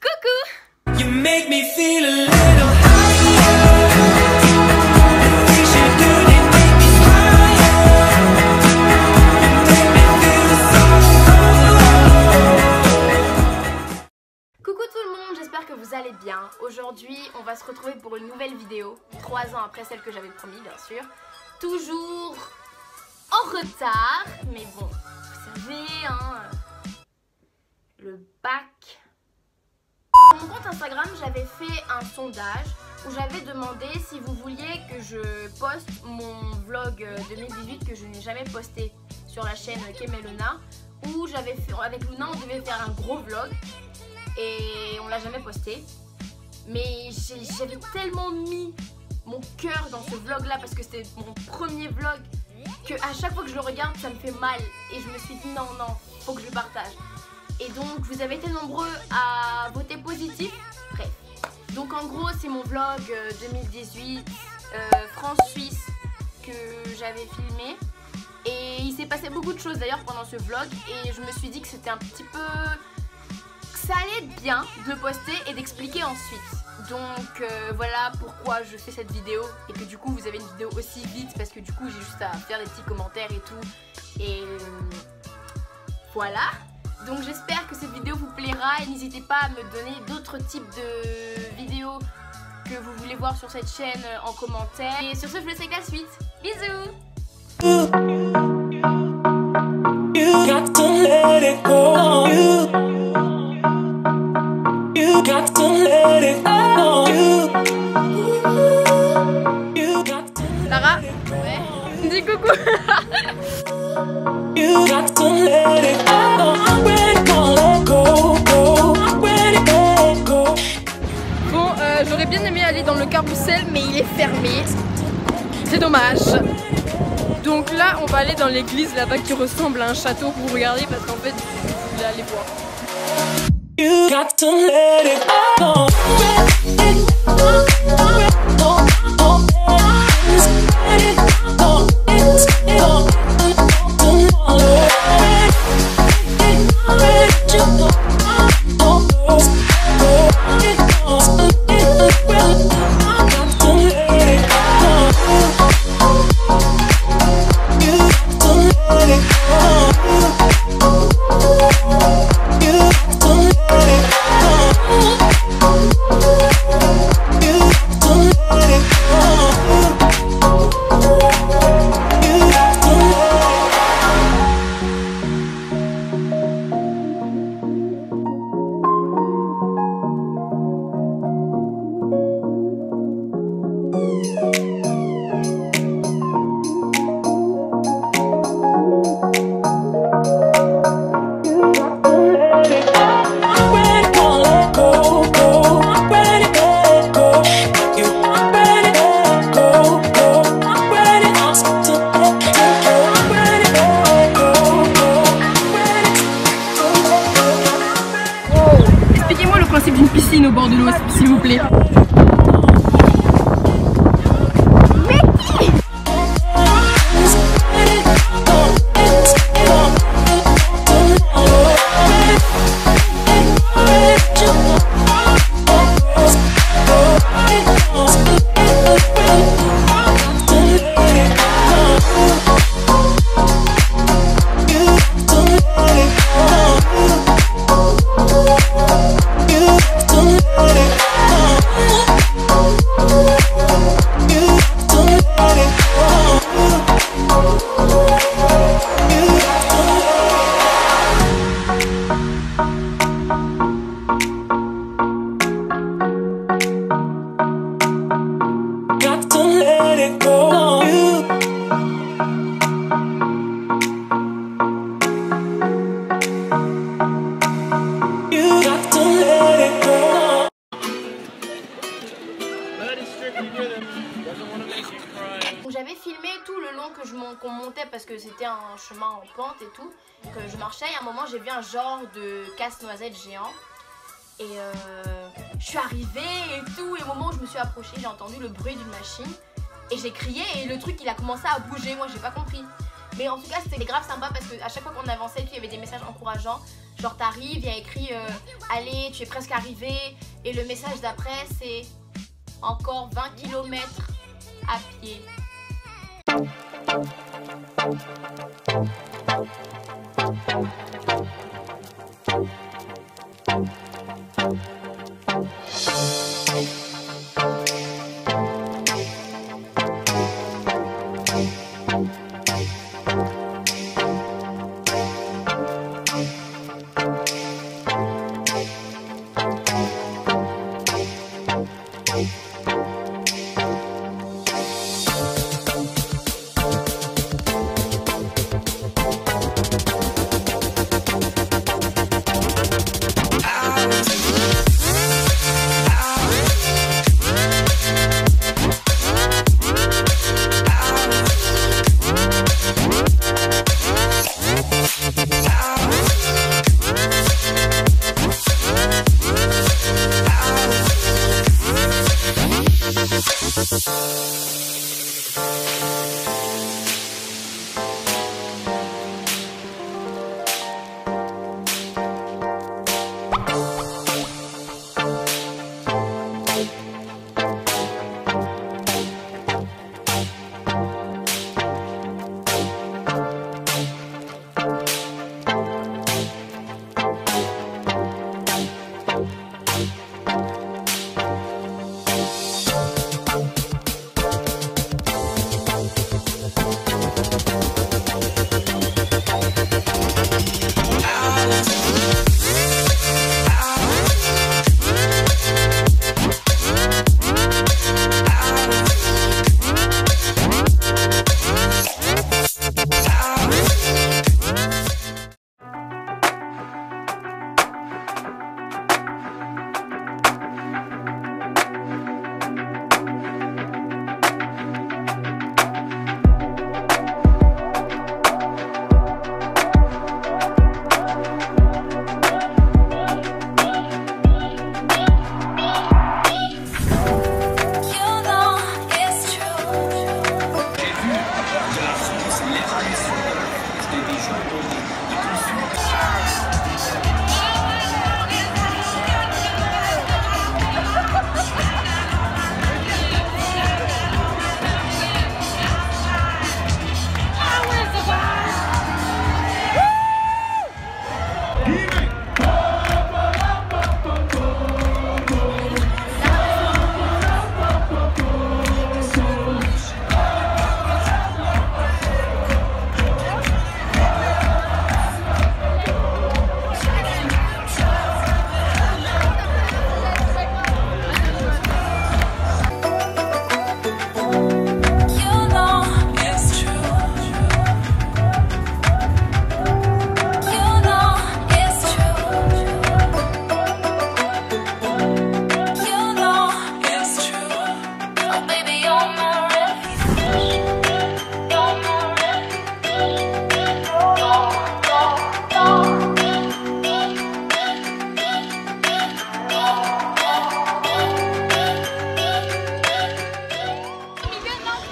Coucou! You make me feel a little j'espère que vous allez bien. Aujourd'hui, on va se retrouver pour une nouvelle vidéo, 3 ans après celle que j'avais promis, bien sûr. Toujours en retard, mais bon, vous savez, hein, le bac. Sur mon compte Instagram, j'avais fait un sondage où j'avais demandé si vous vouliez que je poste mon vlog 2018 que je n'ai jamais posté sur la chaîne Kemelona, où j'avais fait, avec Luna, on devait faire un gros vlog. Et on l'a jamais posté, mais j'avais tellement mis mon cœur dans ce vlog là parce que c'était mon premier vlog que à chaque fois que je le regarde ça me fait mal et je me suis dit non, faut que je le partage. Et donc vous avez été nombreux à voter positif. Bref, donc en gros c'est mon vlog 2018 France-Suisse que j'avais filmé et il s'est passé beaucoup de choses d'ailleurs pendant ce vlog et je me suis dit que c'était un petit peu... ça allait être bien de poster et d'expliquer ensuite. Donc voilà pourquoi je fais cette vidéo et que du coup vous avez une vidéo aussi vite parce que du coup j'ai juste à faire des petits commentaires et tout. Et voilà. Donc j'espère que cette vidéo vous plaira et n'hésitez pas à me donner d'autres types de vidéos que vous voulez voir sur cette chaîne en commentaire. Et sur ce je vous laisse avec la suite. Bisous. You got to let it go. You got to let it go. You got to Lara, ouais. Dis coucou. You got to let it go. Let go, let go. Bon, j'aurais bien aimé aller dans le carrousel, mais il est fermé. C'est dommage. Donc là, on va aller dans l'église là-bas qui ressemble à un château pour regarder parce qu'en fait, je voulais aller voir. You got to let it go. Expliquez-moi le principe d'une piscine au bord de l'eau, s'il vous plaît. J'avais filmé tout le long qu'on montait parce que c'était un chemin en pente et tout, que je marchais et à un moment j'ai vu un genre de casse-noisette géant et je suis arrivée et tout et au moment où je me suis approchée j'ai entendu le bruit d'une machine et j'ai crié et le truc il a commencé à bouger, moi j'ai pas compris. Mais en tout cas c'était grave sympa parce que à chaque fois qu'on avançait il y avait des messages encourageants, Genre t'arrives, il y a écrit allez, tu es presque arrivé, et le message d'après c'est encore 20 km à pied.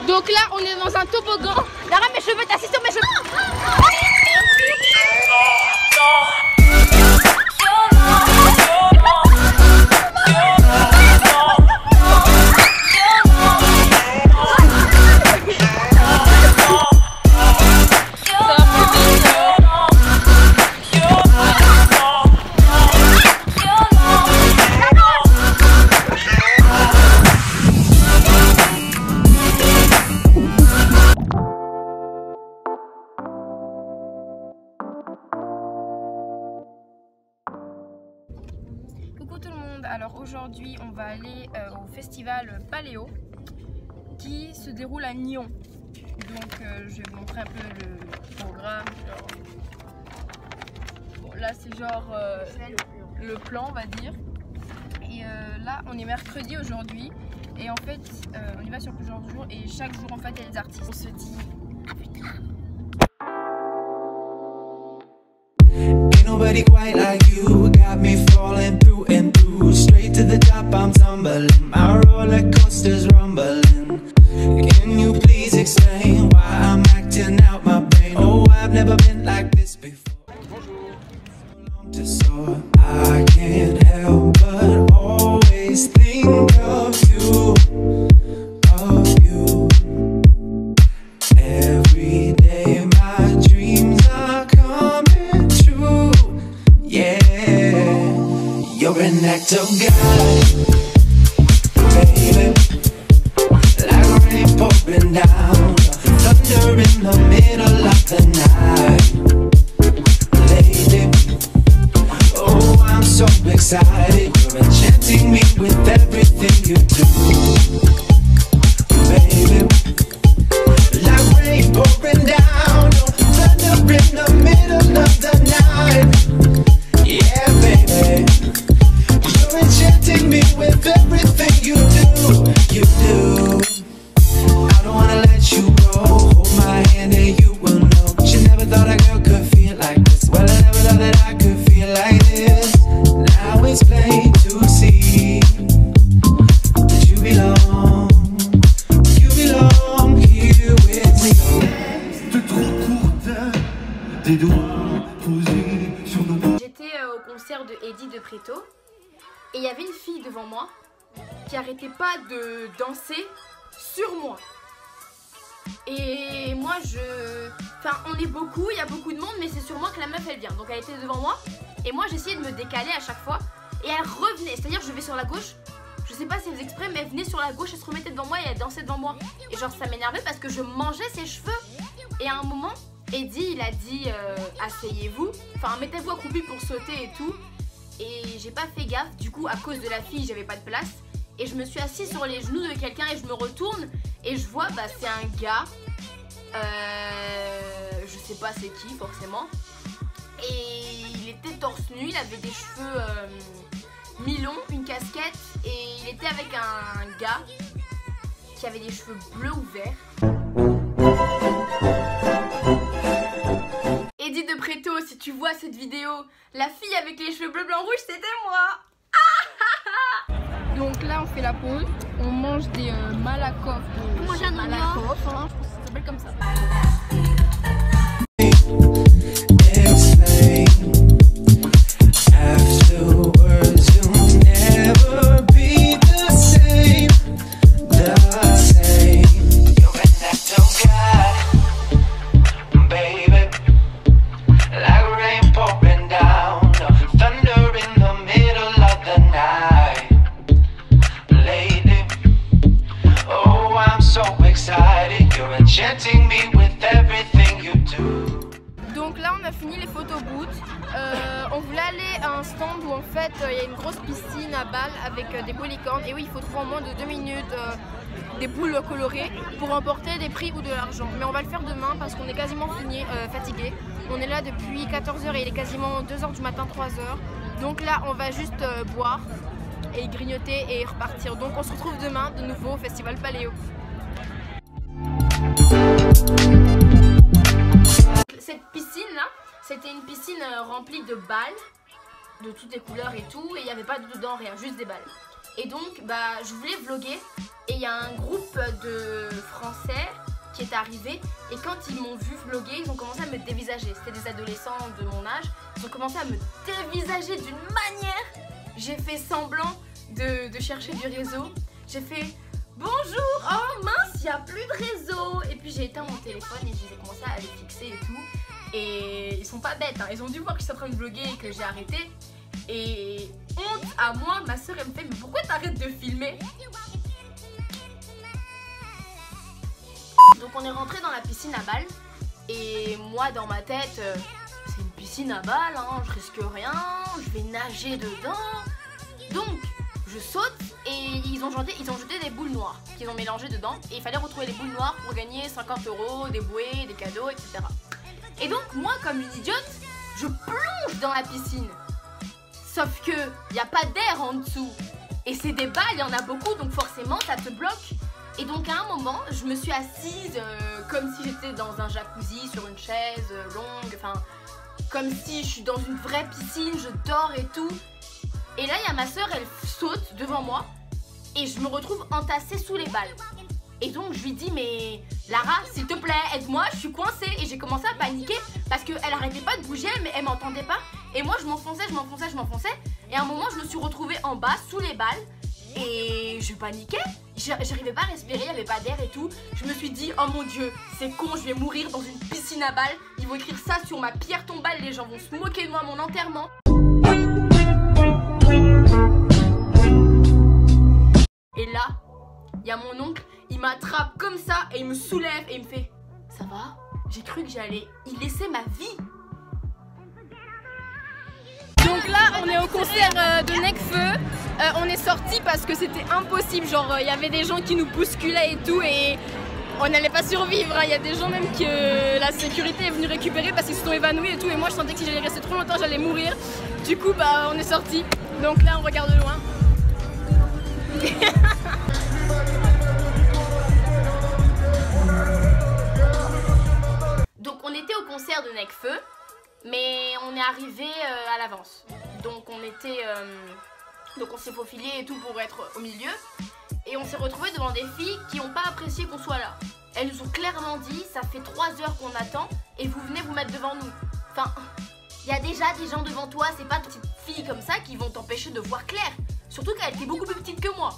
Donc là, on est dans un toboggan. Lara, mes cheveux, t'assises sur mes cheveux. Coucou tout le monde, alors aujourd'hui on va aller au festival Paléo qui se déroule à Nyon. Donc je vais vous montrer un peu le programme. Bon, là c'est genre le plan on va dire. Et là on est mercredi aujourd'hui et en fait on y va sur plusieurs jours et chaque jour en fait il y a des artistes. On se dit à plus tard. Nobody quite like you, got me falling through and through. Straight to the top, I'm tumbling. My roller coaster's rumbling. Can you please explain why I'm acting out my brain? Oh, I've never been like this before. To You're an act of God, baby. Like rain pouring down, thunder in the middle of the night. Lady, oh, I'm so excited. You're enchanting me with everything you do, baby. Like rain pouring down, thunder in the middle of the night. Yeah, baby, you're enchanting me with everything you do, you do. I don't wanna let you go, hold my hand and you will know. You never thought a girl could feel like this. Well, I never thought that I could feel like this. Now it's plain to see that you belong here with me. De trop courte, des doigts posés sur nos. J'étais au concert de Eddie de Preto et il y avait une fille devant moi qui arrêtait pas de danser sur moi. Et moi enfin on est beaucoup, il y a beaucoup de monde, mais c'est sur moi que la meuf elle vient. Donc elle était devant moi et moi j'essayais de me décaler à chaque fois et elle revenait, c'est-à-dire je vais sur la gauche, je sais pas si elle faisait exprès, mais elle venait sur la gauche, elle se remettait devant moi et elle dansait devant moi. Et genre ça m'énervait parce que je mangeais ses cheveux. Et à un moment Eddie il a dit asseyez-vous, enfin mettez-vous accroupi pour sauter et tout. Et j'ai pas fait gaffe, du coup à cause de la fille j'avais pas de place. Et je me suis assise sur les genoux de quelqu'un et je me retourne et je vois bah c'est un gars, je sais pas c'est qui forcément. Et il était torse nu, il avait des cheveux mi-longs, une casquette et il était avec un gars qui avait des cheveux bleus ou verts. Eddie de Preto, si tu vois cette vidéo, la fille avec les cheveux bleu, blanc, rouge, c'était moi. Donc là, on fait la pause. On mange des malakoff. Moi, j'ai un malakoff, hein, je pense que ça s'appelle comme ça. Explain. Afterwards, you'll never be the same. The same. You're an act of God, baby. Like rain pouring down, thunder in the middle of the night. Lady, oh, I'm so excited. You're enchanting me with everything you do. Donc là, on a fini les photobooths. On voulait aller à un stand où en fait il y a une grosse piscine à balles avec des boules licornes. Et oui, il faut trouver en moins de 2 minutes des boules colorées pour remporter des prix ou de l'argent. Mais on va le faire demain parce qu'on est quasiment fini, fatigué. On est là depuis 14 h et il est quasiment 2 h du matin, 3 h. Donc là, on va juste boire et grignoter et repartir. Donc on se retrouve demain de nouveau au Festival Paléo. Cette piscine là, c'était une piscine remplie de balles de toutes les couleurs et tout, et il n'y avait pas dedans rien, juste des balles. Et donc bah je voulais vlogger et il y a un groupe de Français qui est arrivé et quand ils m'ont vu vlogger, ils ont commencé à me dévisager. C'était des adolescents de mon âge, ils ont commencé à me dévisager d'une manière. J'ai fait semblant de chercher du réseau. J'ai fait bonjour, oh mince, il n'y a plus de réseau. Et puis j'ai éteint mon téléphone et j'ai commencé à les fixer et tout. Et ils sont pas bêtes, hein. Ils ont dû voir que je suis en train de vlogger et que j'ai arrêté. Et honte à moi, ma soeur elle me fait mais pourquoi t'arrêtes de filmer? Donc on est rentré dans la piscine à balles. Et moi dans ma tête, c'est une piscine à balles, hein, je risque rien, je vais nager dedans. Donc je saute et ils ont jeté des boules noires qu'ils ont mélangées dedans. Et il fallait retrouver les boules noires pour gagner 50 €, des bouées, des cadeaux, etc. Et donc moi comme une idiote, je plonge dans la piscine. Sauf que il n'y a pas d'air en dessous. Et c'est des balles, il y en a beaucoup, donc forcément ça te bloque. Et donc à un moment, je me suis assise comme si j'étais dans un jacuzzi, sur une chaise longue, enfin comme si je suis dans une vraie piscine, je dors et tout. Et là il y a ma soeur, elle saute devant moi et je me retrouve entassée sous les balles. Et donc je lui dis mais Lara s'il te plaît aide-moi, je suis coincée. Et j'ai commencé à paniquer parce qu'elle arrêtait pas de bouger mais elle m'entendait pas. Et moi je m'enfonçais. Et à un moment je me suis retrouvée en bas sous les balles. Et je paniquais, j'arrivais pas à respirer, il n'y avait pas d'air et tout. Je me suis dit oh mon dieu c'est con, je vais mourir dans une piscine à balles. Ils vont écrire ça sur ma pierre tombale, les gens vont se moquer de moi à mon enterrement. et il me soulève et il me fait ça va? J'ai cru que j'allais y laisser ma vie. Donc là on est au concert de Nekfeu. On est sorti parce que c'était impossible, genre il y avait des gens qui nous bousculaient et tout et on n'allait pas survivre, hein. Il y a des gens même que la sécurité est venue récupérer parce qu'ils se sont évanouis et tout et moi je sentais que si j'allais rester trop longtemps j'allais mourir. Du coup bah on est sorti. Donc là on regarde de loin. Donc on était au concert de Nekfeu, mais on est arrivé à l'avance. Donc on s'est faufilé et tout pour être au milieu. Et on s'est retrouvé devant des filles qui n'ont pas apprécié qu'on soit là. Elles nous ont clairement dit ça fait 3 heures qu'on attend et vous venez vous mettre devant nous. Enfin, il y a déjà des gens devant toi, c'est pas toutes petites filles comme ça qui vont t'empêcher de voir clair. Surtout qu'elle était beaucoup plus petite que moi.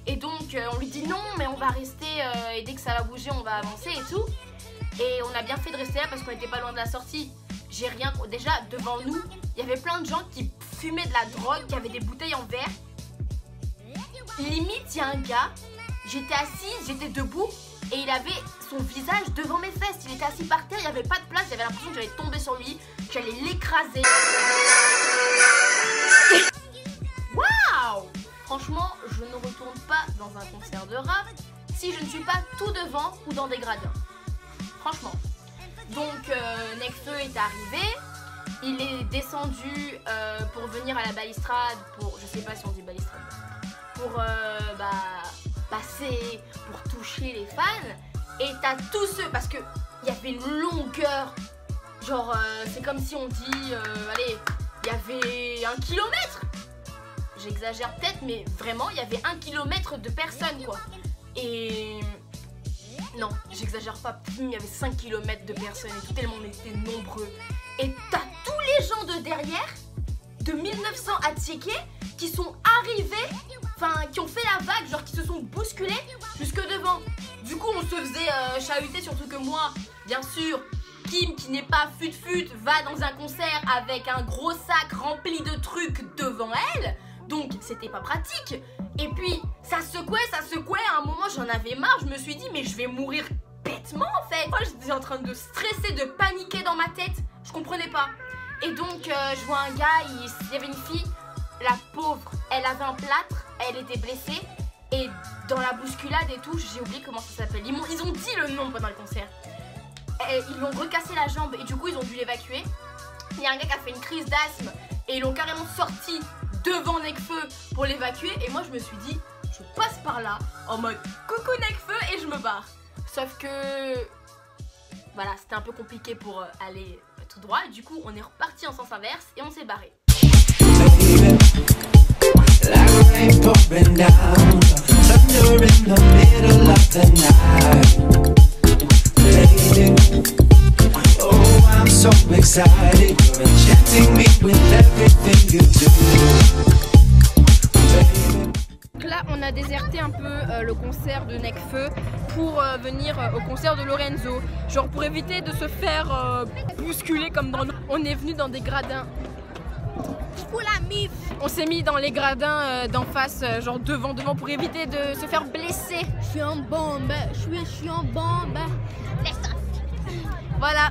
Et donc on lui dit non mais on va rester et dès que ça va bouger on va avancer et tout. Et on a bien fait de rester là parce qu'on n'était pas loin de la sortie. J'ai rien... Déjà devant nous, il y avait plein de gens qui fumaient de la drogue, qui avaient des bouteilles en verre. Limite il y a un gars, j'étais assise, j'étais debout et il avait son visage devant mes fesses. Il était assis par terre, il n'y avait pas de place, j'avais l'impression que j'allais tomber sur lui, que j'allais l'écraser. Waouh! Franchement, je ne retourne pas dans un concert de rap si je ne suis pas tout devant ou dans des gradins. Franchement. Donc Nekfeu est arrivé, il est descendu pour venir à la balustrade, pour, je sais pas si on dit balustrade, pour passer, pour toucher les fans. Et t'as tous ceux, parce que il y avait une longueur, genre c'est comme si on dit, allez, il y avait 1 kilomètre. J'exagère peut-être, mais vraiment il y avait 1 kilomètre de personnes quoi. Et non, j'exagère pas, il y avait 5 km de personnes et tout tellement on était nombreux. Et t'as tous les gens de derrière, de 1900 à Tchéké, qui sont arrivés, enfin qui ont fait la vague, genre qui se sont bousculés jusque devant. Du coup on se faisait chahuter, surtout que moi, bien sûr, Kim qui n'est pas fut-fut va dans un concert avec un gros sac rempli de trucs devant elle. Donc c'était pas pratique. Et puis ça secouait, à un moment j'en avais marre, je me suis dit mais je vais mourir bêtement en fait. Moi j'étais en train de stresser, de paniquer dans ma tête, je comprenais pas. Et donc je vois un gars, il y avait une fille, la pauvre, elle avait un plâtre, elle était blessée. Et dans la bousculade et tout, j'ai oublié comment ça s'appelle, ils ont dit le nom pendant le concert. Ils lui ont recassé la jambe et du coup ils ont dû l'évacuer. Il y a un gars qui a fait une crise d'asthme et ils l'ont carrément sorti devant Nekfeu pour l'évacuer. Et moi je me suis dit, je passe par là en mode coucou Nekfeu et je me barre. Sauf que voilà, c'était un peu compliqué pour aller tout droit. Et du coup on est reparti en sens inverse et on s'est barré. So excited, you're enchanting me with everything you do. Donc là on a déserté un peu le concert de Nekfeu pour venir au concert de Lorenzo. Genre pour éviter de se faire bousculer comme dans... On est venu dans des gradins. On s'est mis dans les gradins d'en face, genre devant pour éviter de se faire blesser. Je suis en bombe, je suis en bombe. Voilà.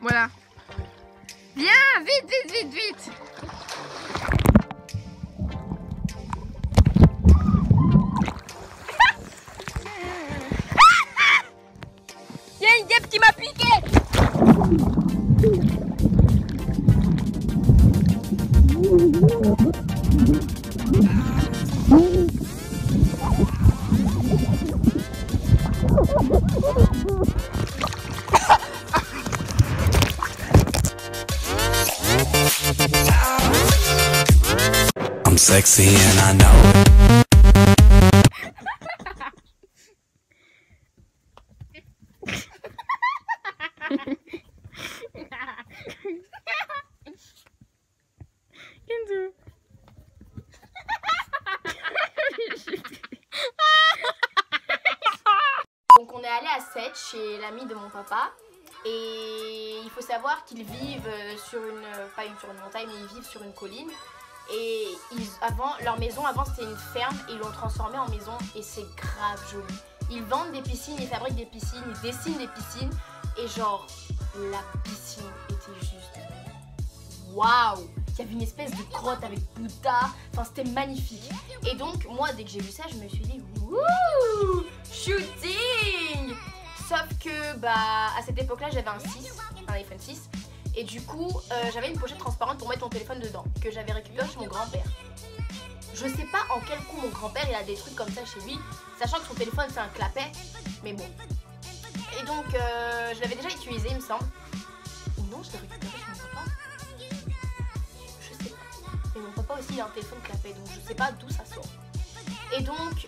Voilà. Viens, vite. I'm sexy and I know it. Donc on est allé à Sète chez l'ami de mon papa et il faut savoir qu'ils vivent sur sur une montagne, mais ils vivent sur une colline. Et leur maison avant c'était une ferme et ils l'ont transformée en maison et c'est grave joli. Ils vendent des piscines, ils fabriquent des piscines, ils dessinent des piscines et genre la piscine était juste waouh! Il y avait une espèce de grotte avec Bouddha, enfin c'était magnifique. Et donc moi dès que j'ai vu ça je me suis dit wouh! Shooting! Sauf que bah à cette époque là j'avais un iPhone 6. Et du coup, j'avais une pochette transparente pour mettre mon téléphone dedans, que j'avais récupéré chez mon grand-père. Je sais pas en quel coup mon grand-père il a des trucs comme ça chez lui, sachant que son téléphone c'est un clapet, mais bon. Et donc, je l'avais déjà utilisé, il me semble. Ou non, je l'ai récupéré chez mon papa. Je sais pas. Mais mon papa aussi il a un téléphone clapet, donc je sais pas d'où ça sort. Et donc,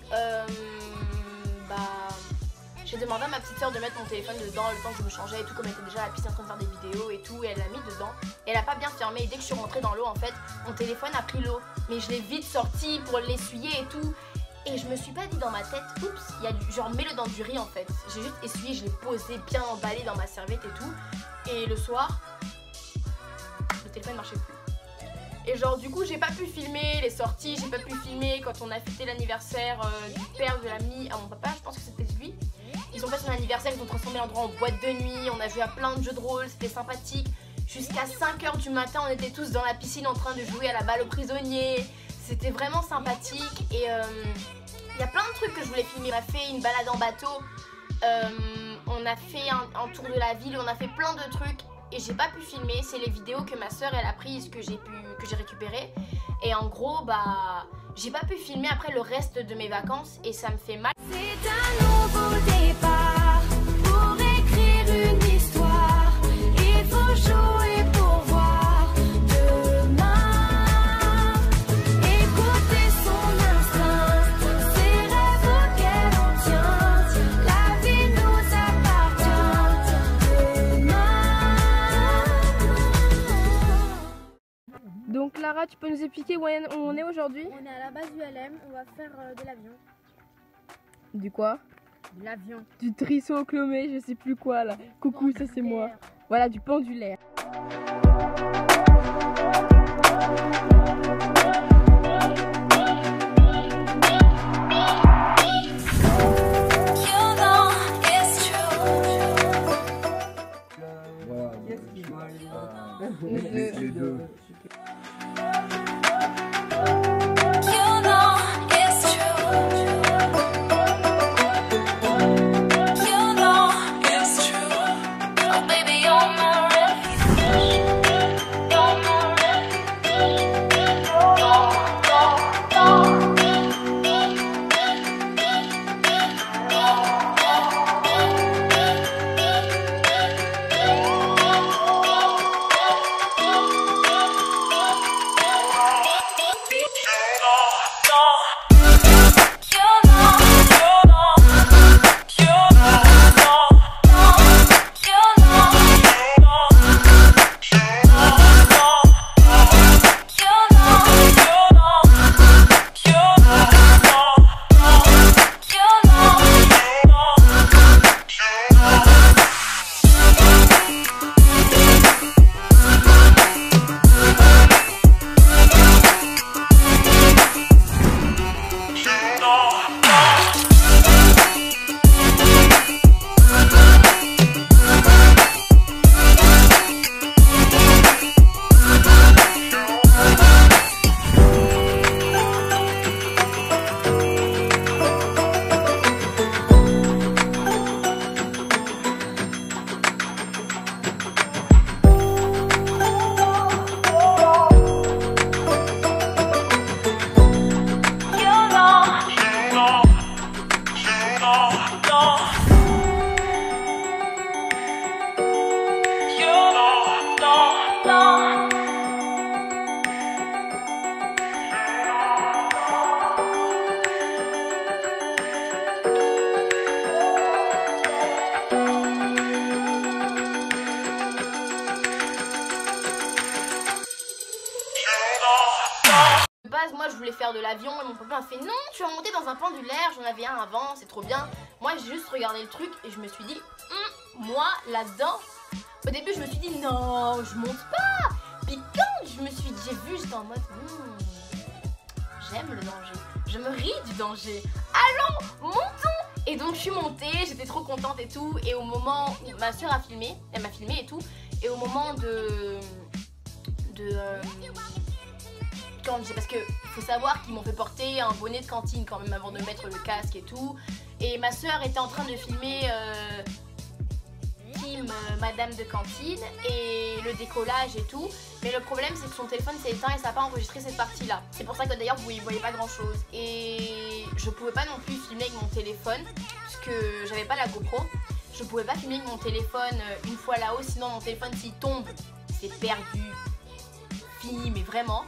j'ai demandé à ma petite soeur de mettre mon téléphone dedans le temps que je me changeais et tout, comme elle était déjà à la piscine en train de faire des vidéos et tout, et elle l'a mis dedans. Et elle a pas bien fermé et dès que je suis rentrée dans l'eau en fait, mon téléphone a pris l'eau. Mais je l'ai vite sorti pour l'essuyer et tout. Et je me suis pas dit dans ma tête, oups, il y a du genre mets-le dans du riz en fait. J'ai juste essuyé, je l'ai posé bien emballé dans ma serviette et tout. Et le soir, le téléphone marchait plus. Et genre du coup j'ai pas pu filmer les sorties, j'ai pas pu filmer quand on a fêté l'anniversaire du père de l'ami à mon papa, je pense que c'était lui. Ils ont fait son anniversaire, ils ont transformé l'endroit en boîte de nuit, on a joué à plein de jeux de rôle, c'était sympathique. Jusqu'à 5 h du matin, on était tous dans la piscine en train de jouer à la balle aux prisonniers. C'était vraiment sympathique et il y a plein de trucs que je voulais filmer. On a fait une balade en bateau, on a fait un tour de la ville, on a fait plein de trucs et j'ai pas pu filmer. C'est les vidéos que ma soeur elle a prises que j'ai récupérées. Et en gros, bah, j'ai pas pu filmer après le reste de mes vacances et ça me fait mal. C'est un nouveau départ pour écrire une histoire. Il faut jouer pour voir demain. Écouter son instinct, ses rêves auxquels on tient. La vie nous appartient demain. Donc Lara, tu peux nous expliquer où on est aujourd'hui? On est à la base du LM, on va faire de l'avion. Du quoi? De l'avion. Du trissoclomé, je sais plus quoi là. Coucou, ça c'est moi. Voilà, du pendulaire. Les deux. base, moi je voulais faire de l'avion et mon papa m'a fait non, tu vas monter dans un pendulaire, j'en avais un avant, c'est trop bien. Moi j'ai juste regardé le truc et je me suis dit, moi là-dedans, au début je me suis dit non, je monte pas. Puis quand j'ai vu, j'étais en mode, j'aime le danger, je me ris du danger, allons, montons. Et donc je suis montée, j'étais trop contente et tout. Et au moment où ma soeur a filmé, elle m'a filmé et tout. Et au moment parce que faut savoir qu'ils m'ont fait porter un bonnet de cantine quand même avant de mettre le casque et tout. Et ma soeur était en train de filmer Madame de cantine et le décollage et tout. Mais le problème c'est que son téléphone s'est éteint et ça n'a pas enregistré cette partie là. C'est pour ça que d'ailleurs vous ne voyez pas grand chose. Et je pouvais pas non plus filmer avec mon téléphone puisque j'avais pas la GoPro. Je pouvais pas filmer avec mon téléphone une fois là-haut, sinon mon téléphone s'il tombe c'est perdu, fini mais vraiment.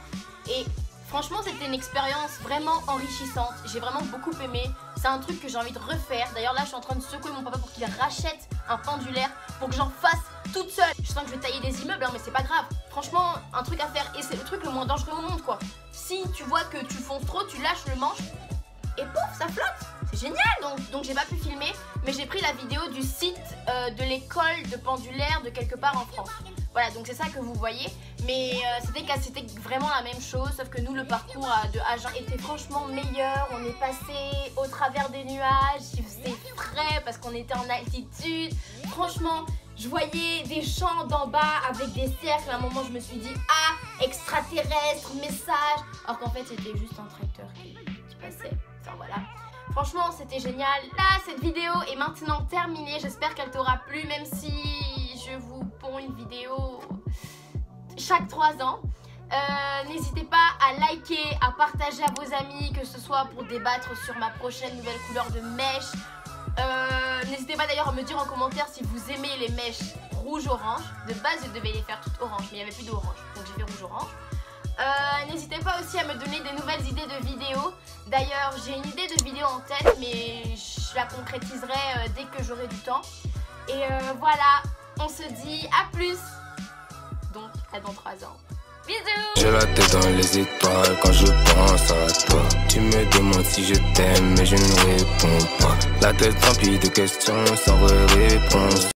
Et franchement c'était une expérience vraiment enrichissante, j'ai vraiment beaucoup aimé. C'est un truc que j'ai envie de refaire. D'ailleurs là je suis en train de secouer mon papa pour qu'il rachète un pendulaire pour que j'en fasse toute seule. Je sens que je vais tailler des immeubles hein, mais c'est pas grave. Franchement un truc à faire et c'est le truc le moins dangereux au monde quoi. Si tu vois que tu fonces trop, tu lâches le manche et pouf ça flotte. C'est génial. Donc j'ai pas pu filmer mais j'ai pris la vidéo du site de l'école de pendulaire de quelque part en France. Voilà, donc c'est ça que vous voyez. Mais c'était vraiment la même chose, sauf que nous, le parcours de Agen était franchement meilleur. On est passé au travers des nuages, il faisait frais parce qu'on était en altitude. Franchement, je voyais des champs d'en bas avec des cercles. À un moment, je me suis dit, ah, extraterrestre, message. Alors qu'en fait, c'était juste un tracteur qui passait. Enfin voilà. Franchement, c'était génial. Là, cette vidéo est maintenant terminée. J'espère qu'elle t'aura plu, même si je vous ponds une vidéo chaque 3 ans. N'hésitez pas à liker, à partager à vos amis, que ce soit pour débattre sur ma prochaine nouvelle couleur de mèche. N'hésitez pas d'ailleurs à me dire en commentaire si vous aimez les mèches rouge-orange. De base, je devais les faire toutes orange, mais il n'y avait plus d'orange, donc j'ai fait rouge-orange. N'hésitez pas aussi à me donner des nouvelles idées de vidéos. D'ailleurs, j'ai une idée de vidéo en tête, mais je la concrétiserai dès que j'aurai du temps. Et voilà, on se dit à plus. Donc, à dans 3 ans. Bisous. J'ai la tête dans les étoiles quand je pense à toi. Tu me demandes si je t'aime mais je ne réponds pas. La tête remplie de questions sans vraie réponse.